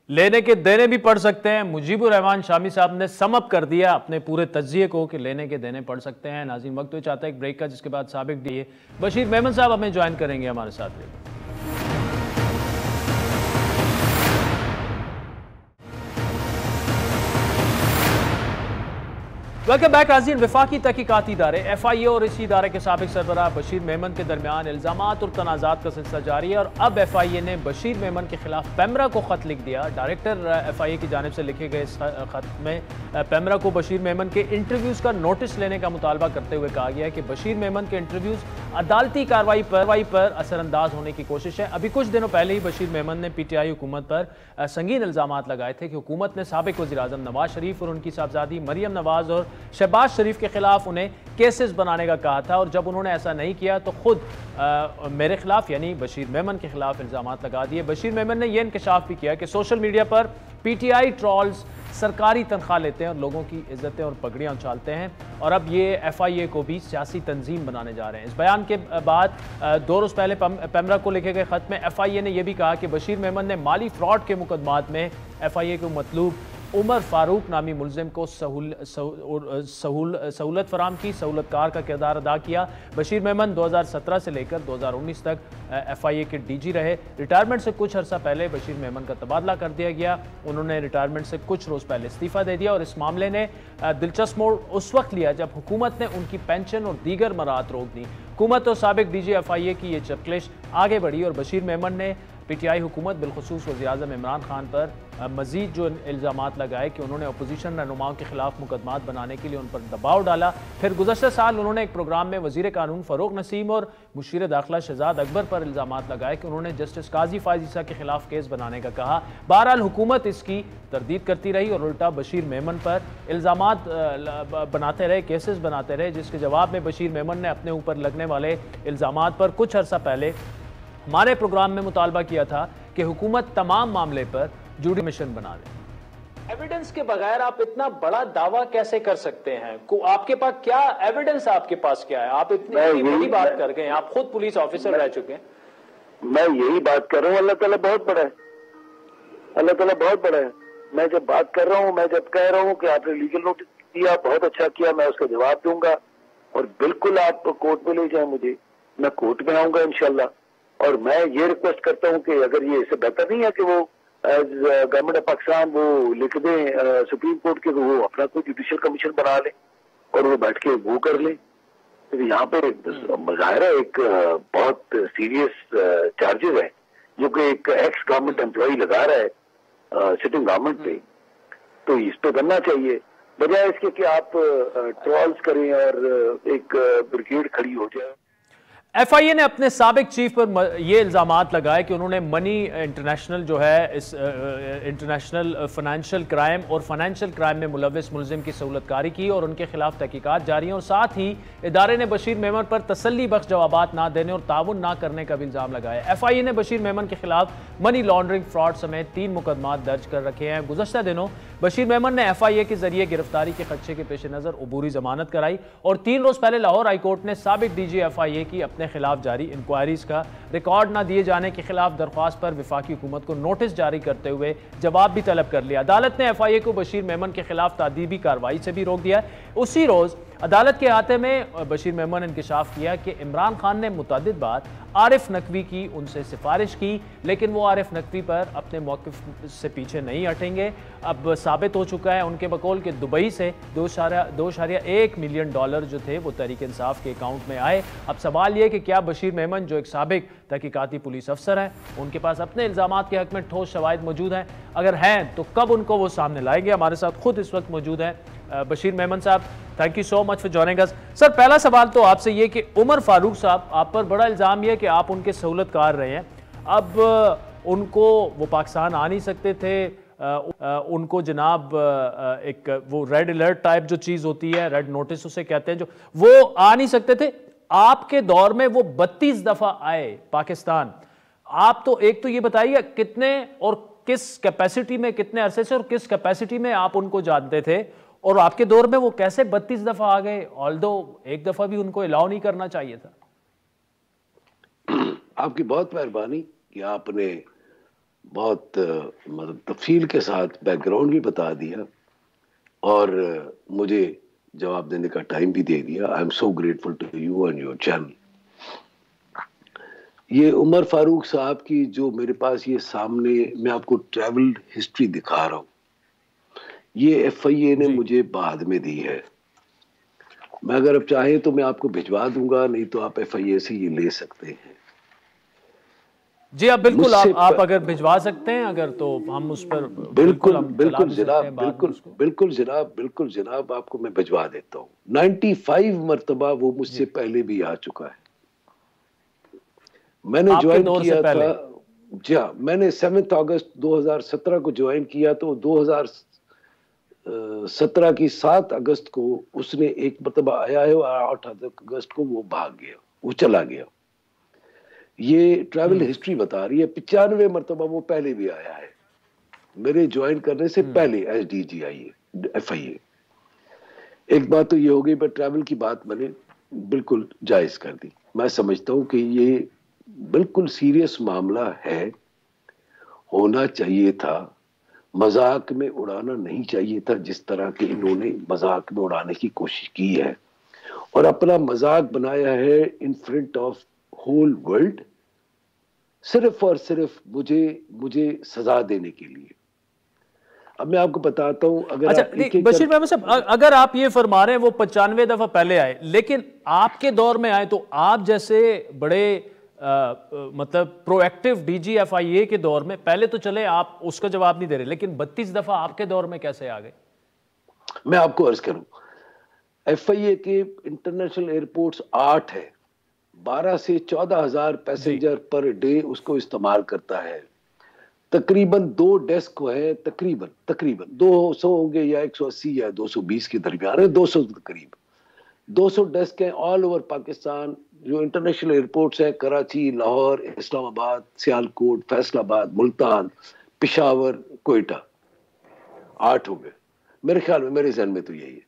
लेने के देने भी पड़ सकते हैं। मुजीबुर रहमान शामी साहब ने समअप कर दिया अपने पूरे तज्जिए को कि लेने के देने पड़ सकते हैं। नाज़रीन, वक्त तो चाहता है एक ब्रेक का, जिसके बाद साबिक दिए बशीर मेमन साहब हमें ज्वाइन करेंगे हमारे साथ। वेलकम बैक नाज़रीन। वफाकी तहकीकाती इदारे FIA और इसी इदारे के साबिक सरबराह बशीर मेमन के दरमियान इल्ज़ामात और तनाज़ात का सिलसिला जारी है, और अब FIA ने बशीर मेमन के खिलाफ पैमरा को खत लिख दिया। डायरेक्टर FIA की जानिब से लिखे गए इस खत में पैमरा को बशीर मेमन के इंटरव्यूज़ का नोटिस लेने का मुतालबा करते हुए कहा गया है कि बशीर मेमन के इंटरव्यूज़ अदालती कार्रवाई पर असरअंदाज होने की कोशिश है। अभी कुछ दिनों पहले ही बशीर मेमन ने PTI हुकूमत पर संगीन इल्ज़ामात लगाए थे कि हुकूमत ने साबिक वज़ीर-ए-आज़म नवाज शरीफ और उनकी साहबजादी मरियम नवाज और शहबाज शरीफ के खिलाफ उन्हें केसेस बनाने का कहा था, और जब उन्होंने ऐसा नहीं किया तो खुद मेरे खिलाफ यानी बशीर मेमन के खिलाफ इल्ज़ामात लगा दिए। बशीर मेमन ने यह इंकशाफ भी किया कि सोशल मीडिया पर PTI ट्रॉल्स सरकारी तनख्वाह लेते हैं और लोगों की इज्जतें और पगड़ियाँ उछालते हैं, और अब ये FIA को भी सियासी तंजीम बनाने जा रहे हैं। इस बयान के बाद 2 रोज़ पहले पैमरा को लिखे गए खत में FIA ने यह भी कहा कि बशीर मेमन ने माली फ्रॉड के मुकदमात में FIA को मतलूब उमर फारूक नामी मुलजिम को सहूलत फराम की, सहूलतकार का किरदार अदा किया। बशीर मेमन 2017 से लेकर 2019 तक FIA के DG रहे। रिटायरमेंट से कुछ अर्सा पहले बशीर मेमन का तबादला कर दिया गया। उन्होंने रिटायरमेंट से कुछ रोज़ पहले इस्तीफ़ा दे दिया, और इस मामले ने दिलचस्प मोड़ उस वक्त लिया जब हुकूमत ने उनकी पेंशन और दीगर मराहत रोक दी। हुकूमत और साबिक DG FIA की ये चक्लिश आगे बढ़ी, और बशीर मेमन ने PTI हुकूमत बिलखुसूस वज़ीर-ए-आज़म इमरान खान पर मज़ीद जो इल्ज़ामात लगाए कि उन्होंने अपोजिशन रहनुमाओं के खिलाफ मुकदमात बनाने के लिए उन पर दबाव डाला। फिर गुज़श्ता साल उन्होंने एक प्रोग्राम में वज़ीर कानून फ़रूक नसीम और मुशीर दाखिला शहजाद अकबर पर इल्ज़ामात लगाए कि उन्होंने जस्टिस काजी फ़ाइज़ ईसा के खिलाफ केस बनाने का कहा। बहरहाल हुकूमत इसकी तरदीद करती रही और उल्टा बशीर मेमन पर इल्ज़ामात बनाते रहे, केसेस बनाते रहे, जिसके जवाब में बशीर मेमन ने अपने ऊपर लगने वाले इल्ज़ामात पर कुछ अर्सा पहले हमारे प्रोग्राम में मुतालबा किया था कि हुकूमत तमाम मामले पर जुडिशल कमीशन बना दे। एविडेंस के बगैर आप इतना बड़ा दावा कैसे कर सकते हैं? आपके पास क्या एविडेंस, आपके पास क्या है? आप इतनी बड़ी बात कर गए, आप खुद पुलिस ऑफिसर रह चुके हैं। मैं यही बात कर रहा हूँ, अल्लाह ताला बहुत बड़ा है, अल्लाह ताला बहुत बड़ा है। मैं जब बात कर रहा हूँ, मैं जब कह रहा हूँ कि आपने लीगल नोटिस दिया, बहुत अच्छा किया, मैं उसका जवाब दूंगा, और बिल्कुल आप कोर्ट में ले जाए मुझे, मैं कोर्ट में आऊंगा इंशाल्लाह। और मैं ये रिक्वेस्ट करता हूँ कि अगर ये इससे बेहतर नहीं है कि वो एज गवर्नमेंट ऑफ पाकिस्तान वो लिख दें सुप्रीम कोर्ट के, वो अपना कोई जुडिशियल कमीशन बना ले और वो बैठ के वो कर ले। तो यहाँ पे मुजाहिरा एक बहुत सीरियस चार्जेस है जो कि एक एक्स गवर्नमेंट एम्प्लॉय लगा रहा है सिटिंग गवर्नमेंट पे, तो इस पे करना चाहिए बजाय इसके कि आप ट्रॉल्स करें और एक ब्रिगेड खड़ी हो जाए। एफआईए ने अपने साबिक चीफ पर ये इल्जामात लगाए कि उन्होंने मनी इंटरनेशनल जो है इस इंटरनेशनल फाइनेंशियल क्राइम और फाइनेंशियल क्राइम में मुलविस मुलजिम की सहूलतकारी की और उनके खिलाफ तहकीकात जारी हैं। और साथ ही इदारे ने बशीर मेमन पर तसल्ली बख्श जवाबात ना देने और ताउन ना करने का भी इल्जाम लगाया। एफआईए ने बशीर मेमन के खिलाफ मनी लॉन्ड्रिंग, फ्रॉड समेत 3 मुकदमात दर्ज कर रखे हैं। गुज़श्ता दिनों बशीर मेमन ने एफआईए के जरिए गिरफ्तारी के खदशे के पेश नज़र अबूरी जमानत कराई और 3 रोज पहले लाहौर हाईकोर्ट ने साबिक डीजी एफआईए की अपने खिलाफ जारी इंक्वायरीज का रिकॉर्ड न दिए जाने के खिलाफ दरख्वास्त पर वफाकी हुकूमत को नोटिस जारी करते हुए जवाब भी तलब कर लिया। अदालत ने एफआईए को बशीर मेमन के खिलाफ तादीबी कार्रवाई से भी रोक दिया। उसी रोज अदालत के अहाते में बशीर मेमन ने इंकशाफ किया कि इमरान खान ने मुतअद्दिद बार आरिफ नकवी की उनसे सिफारिश की, लेकिन वो आरिफ नकवी पर अपने मौक़िफ़ से पीछे नहीं हटेंगे। अब साबित हो चुका है उनके बकौल के दुबई से 2.1 मिलियन डॉलर जो थे वो तहरीक इंसाफ के अकाउंट में आए। अब सवाल ये कि क्या बशीर मेमन जो एक साबिक तहकीकाती पुलिस अफसर हैं, उनके पास अपने इल्ज़ामात के हक़ में ठोस शवाहिद मौजूद हैं? अगर हैं तो कब उनको वो सामने लाएंगे? हमारे साथ खुद इस वक्त मौजूद हैं बशीर मेमन साहब। Thank you so much for joining us. Sir, पहला सवाल तो आपसे ये कि उमर फारूक साहब, आप पर बड़ा इल्ज़ाम यह कि आप उनके सहूलतकार रहे हैं। अब उनको वो पाकिस्तान आ नहीं सकते थे, उनको जनाब एक वो रेड अलर्ट टाइप जो चीज़ होती है, रेड नोटिस उसे कहते हैं, जो वो आ नहीं सकते थे। आपके दौर में वो 32 दफ़ा आए पाकिस्तान। आप तो एक तो ये बताइए कितने और किस कैपेसिटी में, कितने अरसे से और किस कैपेसिटी में आप उनको जानते थे, और आपके दौर में वो कैसे 32 दफा आ गए, ऑल्दो एक दफा भी उनको अलाउ नहीं करना चाहिए था? आपकी बहुत मेहरबानी कि आपने बहुत मतलब तफसील के साथ बैकग्राउंड भी बता दिया और मुझे जवाब देने का टाइम भी दे दिया। I am so grateful to you and your channel. ये उमर फारूक साहब की जो मेरे पास ये सामने मैं आपको ट्रैवल हिस्ट्री दिखा रहा हूँ, ये एफआईए ने मुझे बाद में दी है। मैं अगर आप चाहें तो मैं आपको भिजवा दूंगा, नहीं तो आप एफआईए से ये ले सकते हैं। जी आप बिल्कुल, आप अगर भिजवा सकते हैं अगर, तो हम उस पर बिल्कुल जनाब, बिल्कुल जनाब, आपको मैं भिजवा देता हूँ। 95 मरतबा वो मुझसे पहले भी आ चुका है। मैंने ज्वाइन किया था, जी हाँ, मैंने 7 अगस्त 2017 को ज्वाइन किया, तो 2017 की 7 अगस्त को उसने एक मरतबा आया है और 8 अगस्त को वो भाग गया, वो चला गया। ये ट्रैवल हिस्ट्री बता रही है। 95 मरतबा वो पहले भी आया है मेरे ज्वाइन करने से पहले एज DGI एफआईए। एक बात तो ये हो गई, पर ट्रैवल की बात मैंने बिल्कुल जायज कर दी। मैं समझता हूँ कि ये बिल्कुल सीरियस मामला है, होना चाहिए था, मजाक में उड़ाना नहीं चाहिए था जिस तरह के इन्होंने मजाक में उड़ाने की कोशिश की है और अपना मजाक बनाया है in front of whole world, सिर्फ और सिर्फ मुझे सजा देने के लिए। अब मैं आपको बताता हूं, अगर अच्छा बशीर मेमन साहब, अगर आप ये फरमा रहे हैं वो 95 दफा पहले आए, लेकिन आपके दौर में आए, तो आप जैसे बड़े मतलब प्रोएक्टिव डीजी एफआईए के दौर में, पहले तो चले आप उसका जवाब नहीं दे रहे, लेकिन 32 दफा आपके दौर में कैसे आ गए? मैं आपको अर्ज करूं, एफआईए के इंटरनेशनल एयरपोर्ट्स 8 है, 12 से 14,000 पैसेंजर पर डे उसको इस्तेमाल करता है। तकरीबन 2 डेस्क है, तकरीबन 200 होंगे या 180 या 220 के दरमियान है, 200 के करीब 200 डेस्क हैं ऑल ओवर पाकिस्तान। जो इंटरनेशनल एयरपोर्ट्स हैं, कराची, लाहौर, इस्लामाबाद, सियालकोट, फैसलाबाद, मुल्तान, पेशावर, कोयटा, 8 हो गए मेरे ख्याल में, मेरे जहन में तो यही है।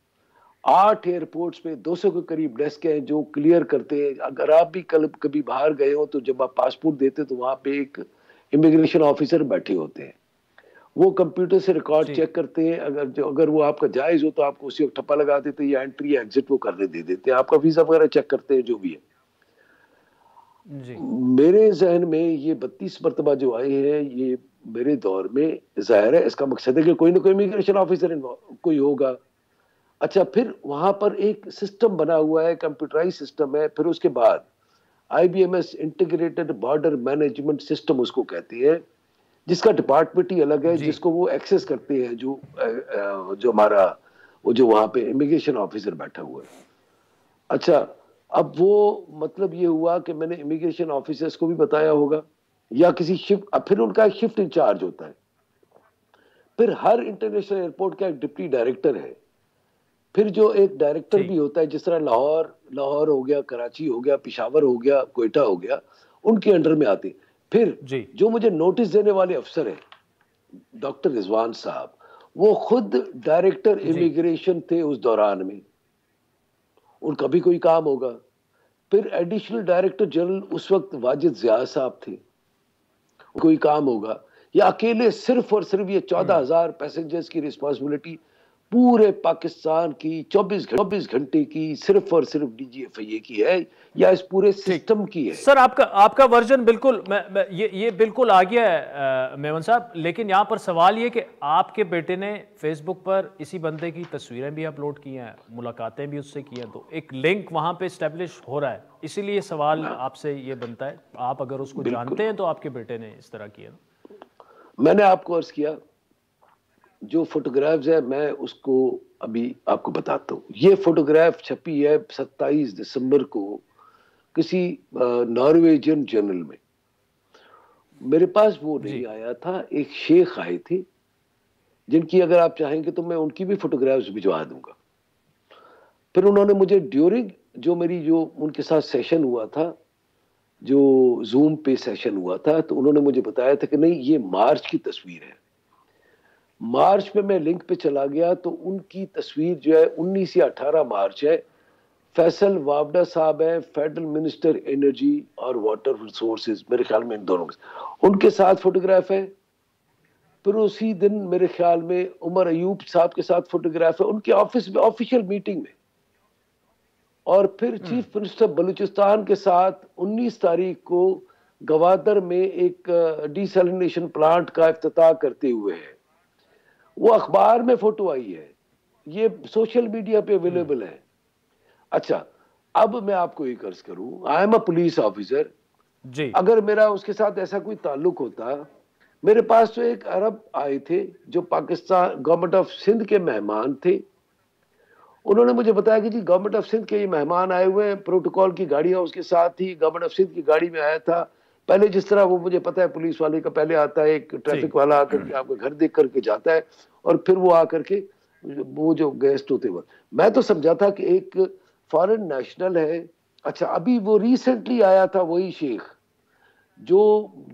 8 एयरपोर्ट्स पे 200 के करीब डेस्क हैं जो क्लियर करते हैं। अगर आप भी कभी बाहर गए हो तो जब आप पासपोर्ट देते तो वहां पे एक इमिग्रेशन ऑफिसर बैठे होते हैं, वो कंप्यूटर से रिकॉर्ड चेक करते हैं। अगर वो आपका जायज हो तो आपको उसी वक्त ठप्पा लगा देते हैं, या एंट्री या एग्जिट वो करने दे देते हैं, आपका वीजा वगैरह चेक करते हैं, जो भी है। जी। मेरे जहन में ये 32 मरतबा जो आए हैं, ये मेरे दौर में जाहिर है इसका मकसद है कि कोई ना कोई इमिग्रेशन ऑफिसर कोई होगा। अच्छा, फिर वहां पर एक सिस्टम बना हुआ है, कंप्यूटराइज सिस्टम है। फिर उसके बाद IBMS integrated border management system उसको कहते हैं, जिसका डिपार्टमेंट ही अलग है, जिसको वो एक्सेस करते हैं, जो हमारा वो जो वहां पे इमिग्रेशन ऑफिसर बैठा हुआ है। अच्छा, अब वो मतलब ये हुआ कि मैंने इमिग्रेशन ऑफिसर्स को भी बताया होगा या किसी शिफ्ट, अब फिर उनका एक शिफ्ट इंचार्ज होता है। फिर हर इंटरनेशनल एयरपोर्ट का एक डिप्टी डायरेक्टर है। फिर जो एक डायरेक्टर भी होता है, जिस तरह लाहौर हो गया, कराची हो गया, पेशावर हो गया, क्वेटा हो गया, उनके अंडर में आते। फिर जो मुझे नोटिस देने वाले अफसर हैं, डॉक्टर रिजवान साहब, वो खुद डायरेक्टर इमिग्रेशन थे उस दौरान में, उनका भी कोई काम होगा। फिर एडिशनल डायरेक्टर जनरल उस वक्त वाजिद जिया साहब थे, कोई काम होगा। या अकेले सिर्फ और सिर्फ ये 14,000 पैसेंजर्स की रिस्पांसिबिलिटी पूरे पाकिस्तान की 24 घंटे की सिर्फ और सिर्फ DGFIA की है, या इस पूरे सिस्टम की है? सर आपका वर्जन बिल्कुल ये बिल्कुल आ गया है मेमन साहब, लेकिन यहाँ पर सवाल ये कि आपके बेटे ने फेसबुक पर इसी बंदे की तस्वीरें भी अपलोड की हैं, मुलाकातें भी उससे की हैं, तो एक लिंक वहाँ पे एस्टेब्लिश हो रहा है। इसीलिए सवाल आपसे ये बनता है, आप अगर उसको जानते हैं तो आपके बेटे ने इस तरह किया। मैंने आपको अर्ज किया, जो फोटोग्राफ्स है मैं उसको अभी आपको बताता हूँ। ये फोटोग्राफ छपी है 27 दिसंबर को किसी नॉर्वेजियन जर्नल में। मेरे पास वो नहीं आया था, एक शेख आए थे जिनकी अगर आप चाहेंगे तो मैं उनकी भी फोटोग्राफ्स भिजवा दूंगा। फिर उन्होंने मुझे ड्यूरिंग जो उनके साथ सेशन हुआ था, जो जूम पे सेशन हुआ था, तो उन्होंने मुझे बताया था कि नहीं, ये मार्च की तस्वीर है। मार्च में मैं लिंक पे चला गया तो उनकी तस्वीर जो है 19 या 18 मार्च है। फैसल वावडा साहब है, फेडरल मिनिस्टर एनर्जी और वाटर रिसोर्सेज, मेरे ख्याल में इन दोनों उनके साथ फोटोग्राफ है। फिर उसी दिन मेरे ख्याल में उमर अयूब साहब के साथ फोटोग्राफ है, उनके ऑफिस में ऑफिशियल मीटिंग में। और फिर चीफ मिनिस्टर बलूचिस्तान के साथ 19 तारीख को गवादर में एक डिसैलिनेशन प्लांट का इफ्तिताह करते हुए है। वो अखबार में फोटो आई है, ये सोशल मीडिया पे अवेलेबल है। अच्छा, अब मैं आपको एक अर्ज करूं, I am a police officer जी। अगर मेरा उसके साथ ऐसा कोई ताल्लुक होता, मेरे पास तो एक अरब आए थे जो पाकिस्तान गवर्नमेंट ऑफ सिंध के मेहमान थे। उन्होंने मुझे बताया कि जी गवर्नमेंट ऑफ सिंध के ये मेहमान आए हुए हैं, प्रोटोकॉल की गाड़ियां उसके साथ थी, गवर्नमेंट ऑफ सिंध की गाड़ी में आया था। पहले जिस तरह वो मुझे पता है पुलिस वाले का पहले आता है, एक ट्रैफिक वाला आकर के आपका घर देख करके जाता है और फिर वो आकर के वो जो गेस्ट होते हुए, मैं तो समझा था कि एक फॉरेन नेशनल है। अच्छा, अभी वो रिसेंटली आया था वही शेख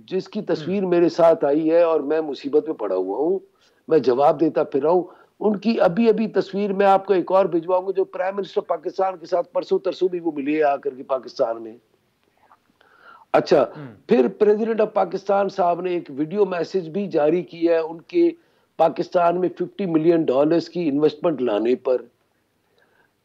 जिसकी तस्वीर मेरे साथ आई है और मैं मुसीबत में पड़ा हुआ हूँ, मैं जवाब देता फिर रहा हूँ। उनकी अभी अभी तस्वीर मैं आपको एक और भिजवाऊंगा, जो प्राइम मिनिस्टर पाकिस्तान के साथ परसों तरसों भी वो मिले आकर के पाकिस्तान में। अच्छा, फिर प्रेसिडेंट ऑफ पाकिस्तान साहब ने एक वीडियो मैसेज भी जारी किया है उनके पाकिस्तान में $50 मिलियन की इन्वेस्टमेंट लाने पर।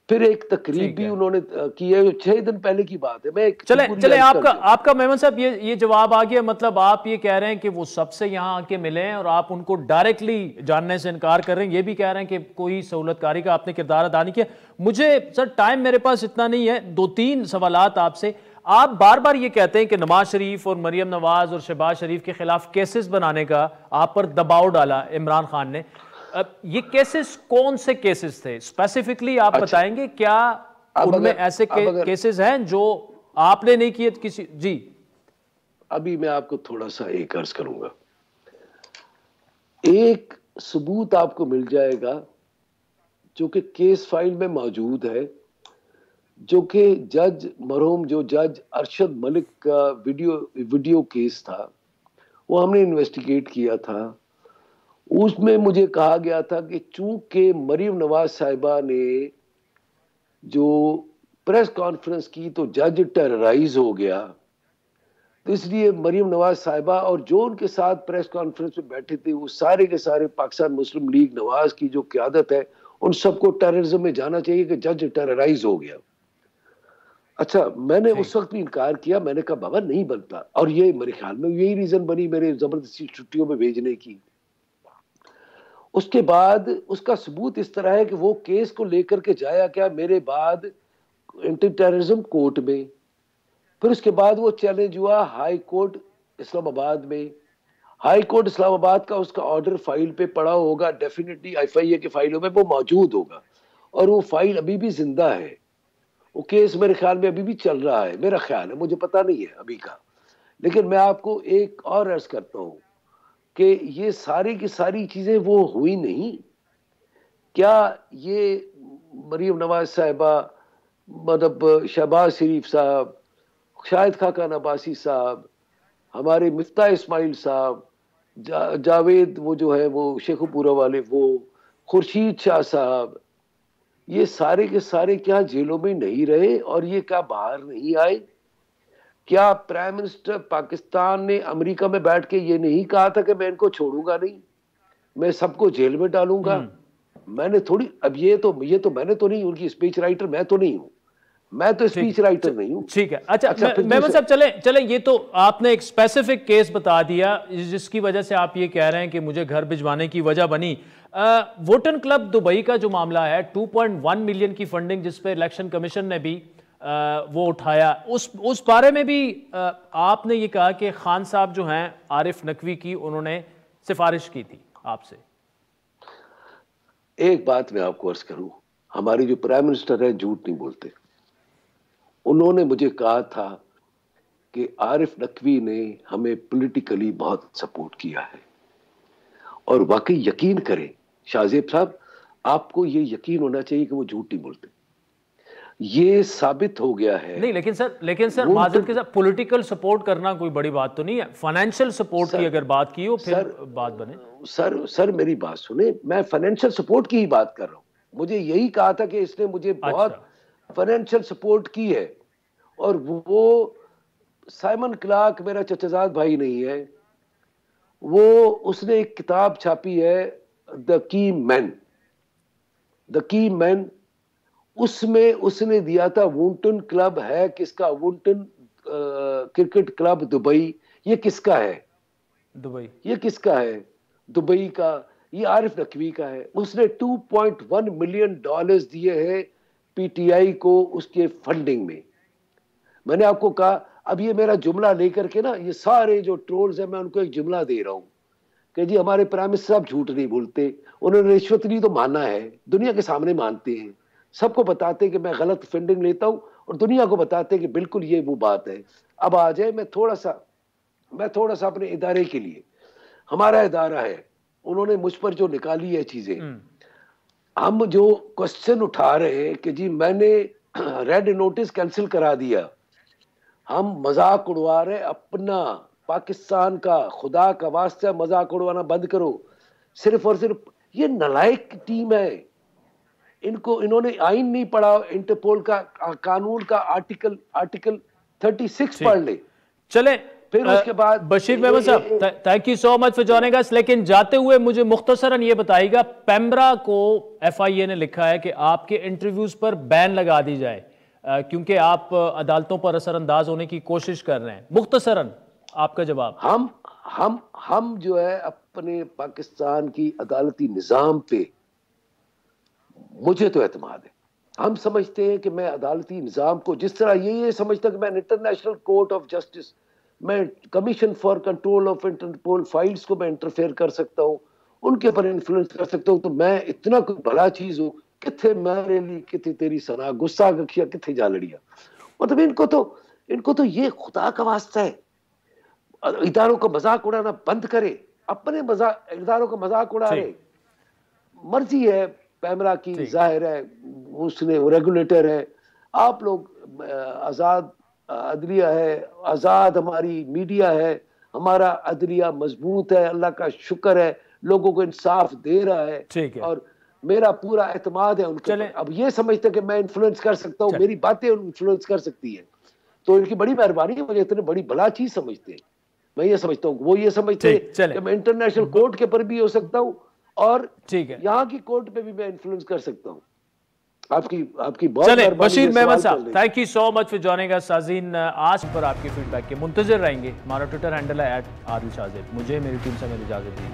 फिर एक तकरीब भी उन्होंने की है, 6 दिन पहले की बात है। मैं चले आपका मेमन साहब ये जवाब आ गया। मतलब आप ये कह रहे हैं कि वो सबसे यहाँ आके मिले हैं और आप उनको डायरेक्टली जानने से इनकार कर रहे हैं, ये भी कह रहे हैं कि कोई सहूलतकारी का आपने किरदार अदा नहीं किया। मुझे सर टाइम मेरे पास इतना नहीं है, 2-3 सवालात आपसे। आप बार बार ये कहते हैं कि नवाज शरीफ और मरियम नवाज और शहबाज शरीफ के खिलाफ केसेस बनाने का आप पर दबाव डाला इमरान खान ने। ये केसेस कौन से केसेस थे स्पेसिफिकली आप बताएंगे? क्या उनमें ऐसे केसेस हैं जो आपने नहीं किए किसी? जी, अभी मैं आपको थोड़ा सा एक अर्ज करूंगा। एक सबूत आपको मिल जाएगा जो कि केस फाइल में मौजूद है, जो कि मरहूम जज अरशद मलिक का वीडियो केस था, वो हमने इन्वेस्टिगेट किया था। उसमें मुझे कहा गया था कि चूंकि मरियम नवाज साहिबा ने जो प्रेस कॉन्फ्रेंस की तो जज टेरराइज हो गया, तो इसलिए मरियम नवाज साहिबा और जो उनके साथ प्रेस कॉन्फ्रेंस में बैठे थे वो सारे के सारे पाकिस्तान मुस्लिम लीग नवाज की जो क़यादत है, उन सबको टेररिज्म में जाना चाहिए कि जज टेरराइज हो गया। अच्छा, मैंने उस वक्त भी इनकार किया, मैंने कहा बाबा नहीं बनता, और ये मेरे ख्याल में यही रीजन बनी मेरे जबरदस्ती छुट्टियों में भेजने की। उसके बाद उसका सबूत इस तरह है कि वो केस को लेकर के जाया क्या मेरे बाद एंटी टेररिज्म कोर्ट में, फिर उसके बाद वो चैलेंज हुआ हाई कोर्ट इस्लामाबाद में। हाई कोर्ट इस्लामाबाद का उसका ऑर्डर फाइल पे पड़ा होगा, डेफिनेटली FIA की फाइलों में वो मौजूद होगा, और वो फाइल अभी भी जिंदा है। वो केस मेरे ख्याल में अभी भी चल रहा है, मेरा ख्याल है, मुझे पता नहीं है अभी का। लेकिन मैं आपको एक और अर्ज करता हूं कि ये सारी की सारी चीजें वो हुई नहीं। क्या ये मरीम नवाज साहिबा, मतलब शहबाज शरीफ साहब, शाहिद खाकान अब्बासी साहब, हमारे मिफ्ता इस्माइल साहब, जावेद वो जो है वो शेखुपुरा वाले, वो खुर्शीद शाह साहब, ये सारे के सारे क्या जेलों में नहीं रहे और ये क्या बाहर नहीं आए? क्या प्राइम मिनिस्टर पाकिस्तान ने अमेरिका में बैठ के ये नहीं कहा था कि मैं इनको छोड़ूंगा नहीं, मैं सबको जेल में डालूंगा? मैंने थोड़ी, अब ये तो मैंने तो नहीं, उनकी स्पीच राइटर मैं तो नहीं हूं, मैं तो स्पीच राइटर नहीं हूं। ठीक है, अच्छा मेमन साहब, चले ये तो आपने एक स्पेसिफिक केस बता दिया जिसकी वजह से आप ये कह रहे हैं कि मुझे घर भिजवाने की वजह बनी। वोटन क्लब दुबई का जो मामला है, 2.1 मिलियन की फंडिंग जिस पे इलेक्शन कमीशन ने भी वो उठाया, उस बारे में भी आपने ये कहा कि खान साहब जो हैं आरिफ नकवी की, उन्होंने सिफारिश की थी आपसे। एक बात मैं आपको अर्ज करूं, हमारे जो प्राइम मिनिस्टर है झूठ नहीं बोलते। उन्होंने मुझे कहा था कि आरिफ नकवी ने हमें पॉलिटिकली बहुत सपोर्ट किया है, और वाकई यकीन करें शाहजेब साहब, आपको ये यकीन होना चाहिए कि वो झूठ नहीं बोलते। ये साबित हो गया है। नहीं, लेकिन सर माजरत के साथ पॉलिटिकल सपोर्ट करना कोई बड़ी बात तो नहीं है। फाइनेंशियल सपोर्ट की अगर बात की हो फिर बात बने। सर मेरी बात सुने, मैं फाइनेंशियल सपोर्ट की ही बात कर रहा हूं। मुझे यही कहा था कि इसने मुझे बहुत फाइनेंशियल सपोर्ट की है, और वो साइमन क्लार्क मेरा चचाजाद भाई नहीं है, वो उसने एक किताब छापी है द की मैन, उसमें उसने दिया था वुंटन क्लब है किसका, वुंटन क्रिकेट क्लब दुबई, ये किसका है? दुबई, ये किसका है? दुबई का, ये आरिफ नकवी का है। उसने $2.1 मिलियन दिए हैं PTI को उसके फंडिंग में। मैंने आपको कहा, अब ये मेरा जुमला लेकर के ना, ये सारे जो ट्रोल्स हैं, मैं उनको एक जुमला दे रहा हूं कि जी हमारे प्राइम मिनिस्टर साहब झूठ नहीं बोलते, उन्होंने रिश्वत ली तो माना है, दुनिया के सामने मानते हैं, सबको बताते हैं कि मैं गलत फंडिंग लेता हूं, और दुनिया को बताते हैं कि बिल्कुल ये वो बात है। अब आ जाए, मैं थोड़ा सा अपने इदारे के लिए, हमारा इदारा है, उन्होंने मुझ पर जो निकाली है चीजें, हम जो क्वेश्चन उठा रहे हैं कि जी मैंने रेड नोटिस कैंसिल करा दिया, हम मजाक उड़वा रहे अपना, पाकिस्तान का, खुदा का वास्ता मजाक उड़वाना बंद करो। सिर्फ और सिर्फ ये नालायक टीम है, इन्होंने आइन नहीं पढ़ा, इंटरपोल का कानून का आर्टिकल 36 पढ़ ले। चले फिर उसके बाद बशीर मेमन साहब, thank you so much for joining अस। लेकिन जाते हुए मुझे मुख्तसरन ये बताइएगा, पेम्ब्रा को FIA ने लिखा है कि आपके इंटरव्यूज पर बैन लगा दी जाए क्योंकि आप अदालतों पर असरअंदाज होने की कोशिश कर रहे हैं। मुख्तसरन आपका जवाब। हम जो है अपने पाकिस्तान की अदालती निजाम पे मुझे तो एतमाद है। हम समझते हैं कि मैं अदालती निजाम को, जिस तरह ये समझता कि मैं इंटरनेशनल कोर्ट ऑफ जस्टिस, मैं commission for control of Interpol files को मैं इंटरफेयर कर सकता हूँ, उनके ऊपर इन्फ्लुएंस कर सकता हूँ, तो मैं इतना कोई भला चीज हूँ, किथे मेरे लिए किथे तेरी सना गुस्सा गखिया किथे जा लड़िया। मतलब इनको तो ये खुदा का वास्ता है, इदारों का मजाक उड़ाना बंद करे, अपने इदारों का मजाक उड़ा रहे। मर्जी है पेम्ब्रा की, जाहिर है उसने रेगुलेटर है, आप लोग आजाद अदलिया है, आजाद हमारी मीडिया है, हमारा अदलिया मजबूत है, अल्लाह का शुक्र है, लोगों को इंसाफ दे रहा है, और मेरा पूरा एतमाद है उनके। अब ये समझते कि मैं इन्फ्लुएंस कर सकता हूँ, मेरी बातें इन्फ्लुएंस कर सकती है, तो इनकी बड़ी मेहरबानी है, मुझे इतने बड़ी भला चीज समझते हैं। मैं ये समझता हूँ, वो ये समझते हैं कि मैं इंटरनेशनल कोर्ट के पर भी हो सकता हूँ, और यहाँ की कोर्ट पे भी मैं इन्फ्लुएंस कर सकता हूँ। आपकी बहुत चले मेहरबानी, बशीर ये मेहमद सवाल साहब, चल रही। Thank you so much for joining us. Sajeen, आज पर आपके फीडबैक के मुंतजर रहेंगे। हमारा ट्विटर हैंडल है @RLShahzeb। मुझे मेरी टीम से मेरी इजाजत दी।